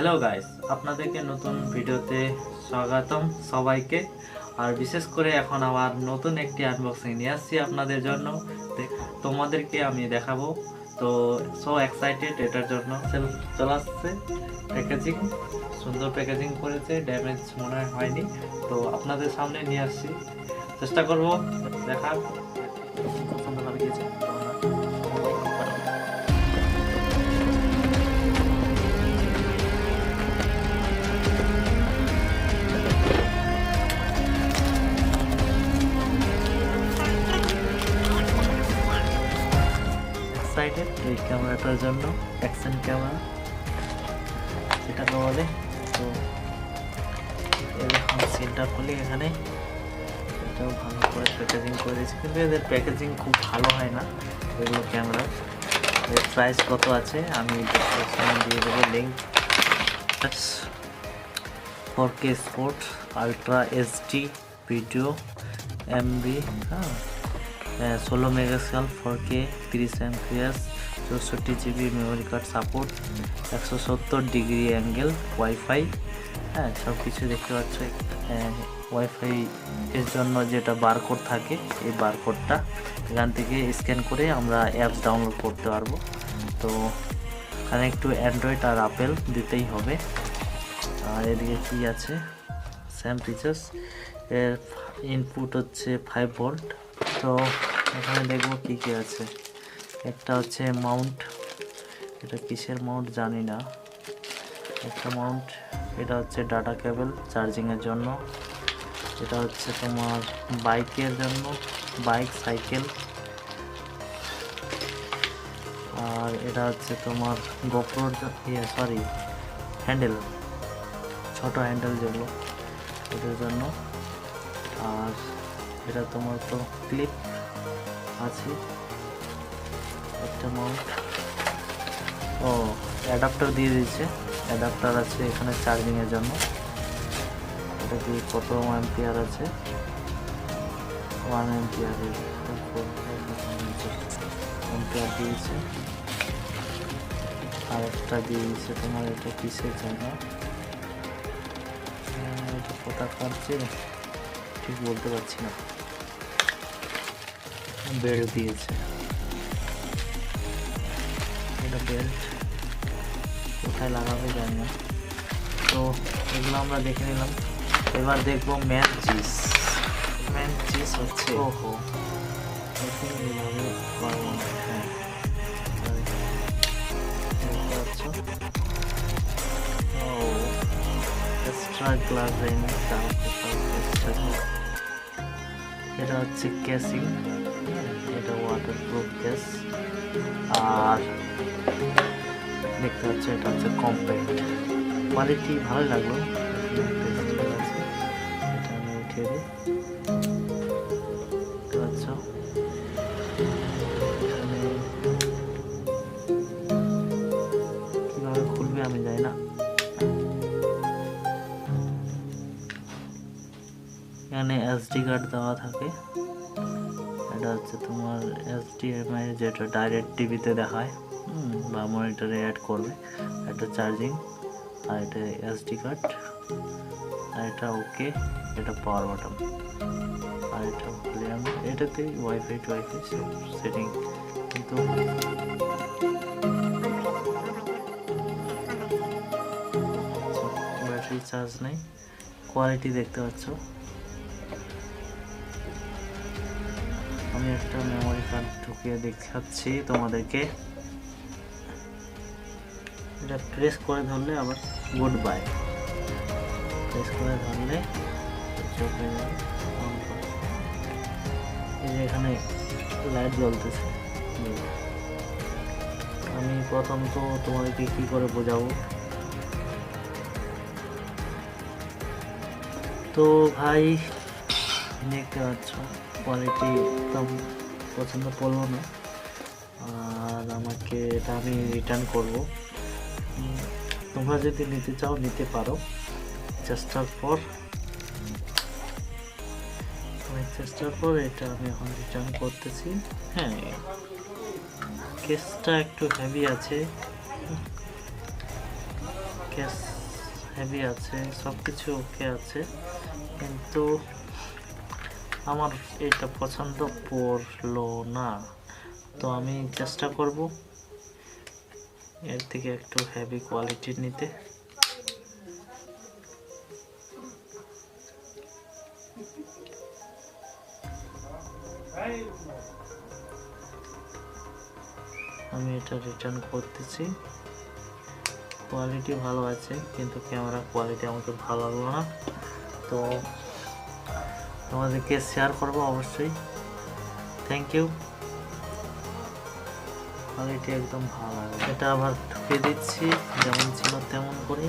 Hello guys, আপনাদেরকে নতুন ভিডিওতে স্বাগতম সবাইকে। আর বিশেষ করে এখন আবার নতুন একটি আনবক্সিং নিয়ে আসছি আপনাদের জন্য। তোমাদেরকে আমি দেখাবো, তো সো এক্সাইটেড এটার জন্য। চলে আসছে প্যাকেজিং, সুন্দর প্যাকেজিং করেছে, ড্যামেজ মনে হয়নি। তো আপনাদের সামনে নিয়ে আসছি, চেষ্টা করব দেখার। খুব সুন্দরভাবে গিয়েছে। এই ক্যামেরাটার জন্য অ্যাকশন ক্যামেরা এটাকে বলে। তো এখন সিলটা খুলি, এখানে এটাও ভালো করে প্যাকেজিং করে দিয়েছে, কিন্তু এদের প্যাকেজিং খুব ভালো হয় না এগুলো ক্যামেরা। এর প্রাইস কত আছে আমি ডেসক্রিপশনে দিয়ে দেবো link. 4K sport ultra HD video MB, 16 megapixel 4K 30 amps 64 GB memory card support, 170 degree angle wifi. সব কিছু দেখতে পাচ্ছ। ওয়াইফাই এর জন্য যেটা বারকোড থাকে, এই বারকোডটা এখান থেকে স্ক্যান করে আমরা অ্যাপস ডাউনলোড করতে পারবো। তো এখানে একটু অ্যান্ড্রয়েড আর আপেল দিতেই হবে। আর এদিকে কি আছে, সেম ফিচার্স। এর ইনপুট হচ্ছে 5 ভোল্ট। তো এখানে দেখবো কি কি আছে। একটা হচ্ছে মাউন্ট, এটা কিসের মাউন্ট জানি না, একটা মাউন্ট। এটা হচ্ছে ডাটা কেবল চার্জিংয়ের জন্য। এটা হচ্ছে তোমার বাইকের জন্য, বাইক সাইকেল। আর এটা হচ্ছে তোমার গোপ্রোর হ্যান্ডেল, ছোট হ্যান্ডেল যেগুলো, এটার জন্য। আর এটা তোমার তো ক্লিপ আছে, একটা মাউন্ট। ও অ্যাডাপ্টার দিয়ে দিয়েছে, অ্যাডাপ্টার আছে এখানে চার্জিংয়ের জন্য। এটা কি কত অ্যাম্পিয়ার আছে, 1 অ্যাম্পিয়ার দিয়েছে। আর একটা দিয়েছে তোমার, এটা কিসের জন্য, এটা কোথা কাটছে ঠিক বলতে পারছি না। বেল্ট দিয়েছে, এটা বেল্ট কোথায় লাগাবে জানি না। তো এগুলো আমরা দেখে নিলাম। এবার দেখবো মেন চিজ। মেন চিজ হচ্ছে ওহো, এইভাবে পারবো না। হ্যাঁ, এক্সট্রা গ্লাস এটা হচ্ছে কেসিং, এটা ওয়াটারপ্রুফ কেস। আর দেখতে পাচ্ছ এটা হচ্ছে কম্প্যাক্ট, কোয়ালিটি ভালো লাগলো। এটা আমি উঠিয়ে দিই, দেখতে পাচ্ছ। এখানে কীভাবে খুলবে আমি জানি না। এখানে এসডি কার্ড দেওয়া থাকে। এটা হচ্ছে তোমার HDMI, যেটা ডাইরেক্ট টিভিতে দেখায় বা মনিটরে অ্যাড করবে। এটা চার্জিং, আর এটা এসডি কার্ড, আর এটা ওকে, এটা পাওয়ার বাটন। আর এটা ভলিউম, এটাতে ওয়াইফাই সব সেটিং। কিন্তু ব্যাটারি চার্জ নেই। কোয়ালিটি দেখতে পাচ্ছ। আমি একটা মেমোরি কার্ড ঢুকিয়ে দেখাচ্ছি তোমাদেরকে। এটা প্রেস করে ধরলে আবার গুড বাই, প্রেস করে ধরলে চোখ হয়ে যাবে। এই যে এখানে লাইট জ্বলতেছে। আমি প্রথম তো তোমাদেরকে কি করে বোঝাবো। তো ভাই দেখতে পাচ্ছ কোয়ালিটি একদম পছন্দ করলো না। আর আমাকে এটা আমি রিটার্ন করব। তোমরা যদি নিতে চাও নিতে পারো, চেষ্টার পর এটা আমি এখন রিটার্ন করতেছি। হ্যাঁ, কেসটা একটু হেভি আছে, কেস হেভি আছে, সব কিছু ওকে আছে, কিন্তু আমার এটা পছন্দ পড়লো না। তো আমি চেষ্টা করব এর থেকে একটু হেভি কোয়ালিটির নিতে। আমি এটা রিটার্ন করতেছি। কোয়ালিটি ভালো আছে, কিন্তু ক্যামেরা কোয়ালিটি আমাকে ভালো লাগলো না। তো তোমাদেরকে শেয়ার করব অবশ্যই। Thank you. কোয়ালিটি একদম ভালো লাগে। এটা আবার ঢুকে দিচ্ছি, যেমন ছিল তেমন করে।